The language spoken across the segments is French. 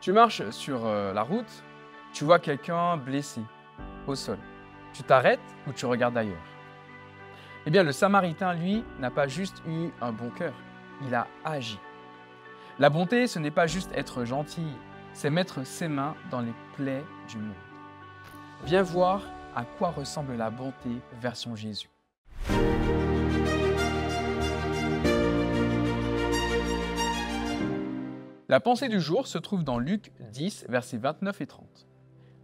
Tu marches sur la route, tu vois quelqu'un blessé au sol. Tu t'arrêtes ou tu regardes ailleurs? Eh bien, le Samaritain, lui, n'a pas juste eu un bon cœur, il a agi. La bonté, ce n'est pas juste être gentil, c'est mettre ses mains dans les plaies du monde. Viens voir à quoi ressemble la bonté version Jésus. La pensée du jour se trouve dans Luc 10, versets 29 et 30.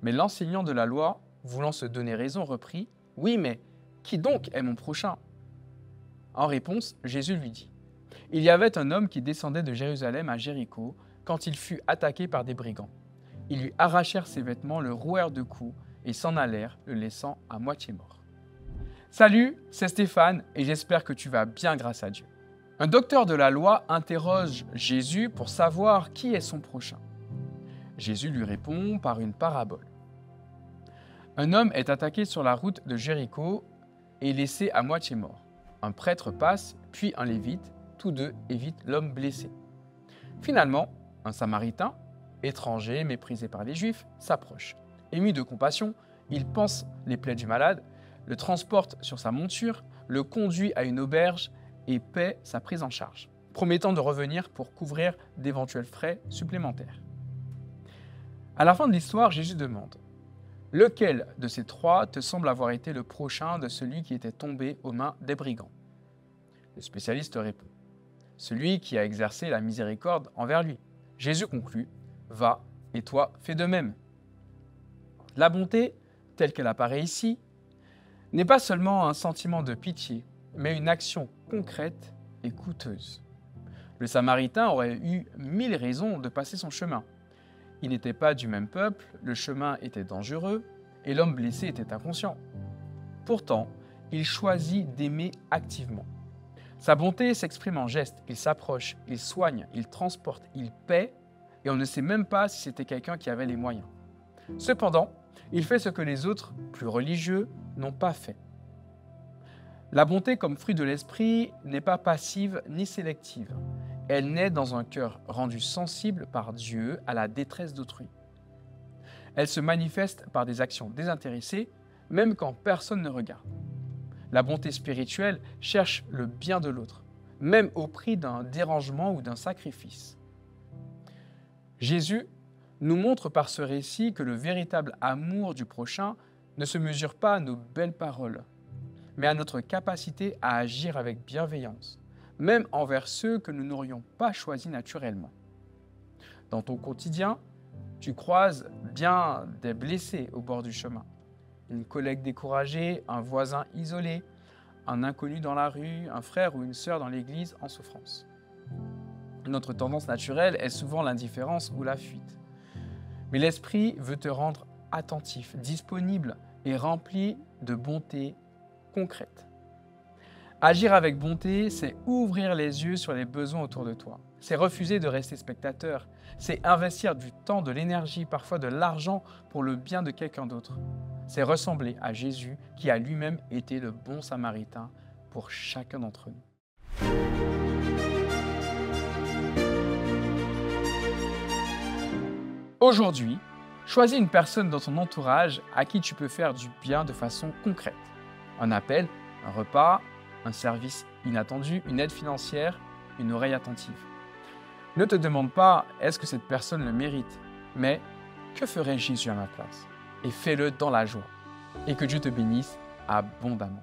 Mais l'enseignant de la loi, voulant se donner raison, reprit « Oui, mais qui donc est mon prochain ?» En réponse, Jésus lui dit « Il y avait un homme qui descendait de Jérusalem à Jéricho quand il fut attaqué par des brigands. Ils lui arrachèrent ses vêtements, le rouèrent de coups et s'en allèrent, le laissant à moitié mort. » Salut, c'est Stéphane et j'espère que tu vas bien grâce à Dieu. Un docteur de la loi interroge Jésus pour savoir qui est son prochain. Jésus lui répond par une parabole. Un homme est attaqué sur la route de Jéricho et laissé à moitié mort. Un prêtre passe, puis un lévite, tous deux évitent l'homme blessé. Finalement, un samaritain, étranger, méprisé par les Juifs, s'approche. Ému de compassion, il panse les plaies du malade, le transporte sur sa monture, le conduit à une auberge et paie sa prise en charge, promettant de revenir pour couvrir d'éventuels frais supplémentaires. À la fin de l'histoire, Jésus demande « Lequel de ces trois te semble avoir été le prochain de celui qui était tombé aux mains des brigands ?» Le spécialiste répond « Celui qui a exercé la miséricorde envers lui. » Jésus conclut « Va, et toi, fais de même. » La bonté, telle qu'elle apparaît ici, n'est pas seulement un sentiment de pitié, mais une action concrète et coûteuse. Le Samaritain aurait eu 1000 raisons de passer son chemin. Il n'était pas du même peuple, le chemin était dangereux et l'homme blessé était inconscient. Pourtant, il choisit d'aimer activement. Sa bonté s'exprime en gestes, il s'approche, il soigne, il transporte, il paie et on ne sait même pas si c'était quelqu'un qui avait les moyens. Cependant, il fait ce que les autres, plus religieux, n'ont pas fait. La bonté comme fruit de l'esprit n'est pas passive ni sélective. Elle naît dans un cœur rendu sensible par Dieu à la détresse d'autrui. Elle se manifeste par des actions désintéressées, même quand personne ne regarde. La bonté spirituelle cherche le bien de l'autre, même au prix d'un dérangement ou d'un sacrifice. Jésus nous montre par ce récit que le véritable amour du prochain ne se mesure pas à nos belles paroles, mais à notre capacité à agir avec bienveillance, même envers ceux que nous n'aurions pas choisis naturellement. Dans ton quotidien, tu croises bien des blessés au bord du chemin. Une collègue découragée, un voisin isolé, un inconnu dans la rue, un frère ou une sœur dans l'église en souffrance. Notre tendance naturelle est souvent l'indifférence ou la fuite. Mais l'Esprit veut te rendre attentif, disponible et rempli de bonté concrète. Agir avec bonté, c'est ouvrir les yeux sur les besoins autour de toi. C'est refuser de rester spectateur. C'est investir du temps, de l'énergie, parfois de l'argent pour le bien de quelqu'un d'autre. C'est ressembler à Jésus qui a lui-même été le bon samaritain pour chacun d'entre nous. Aujourd'hui, choisis une personne dans ton entourage à qui tu peux faire du bien de façon concrète. Un appel, un repas, un service inattendu, une aide financière, une oreille attentive. Ne te demande pas « est-ce que cette personne le mérite ?» mais « que ferait Jésus à ma place ?» Et fais-le dans la joie. Et que Dieu te bénisse abondamment.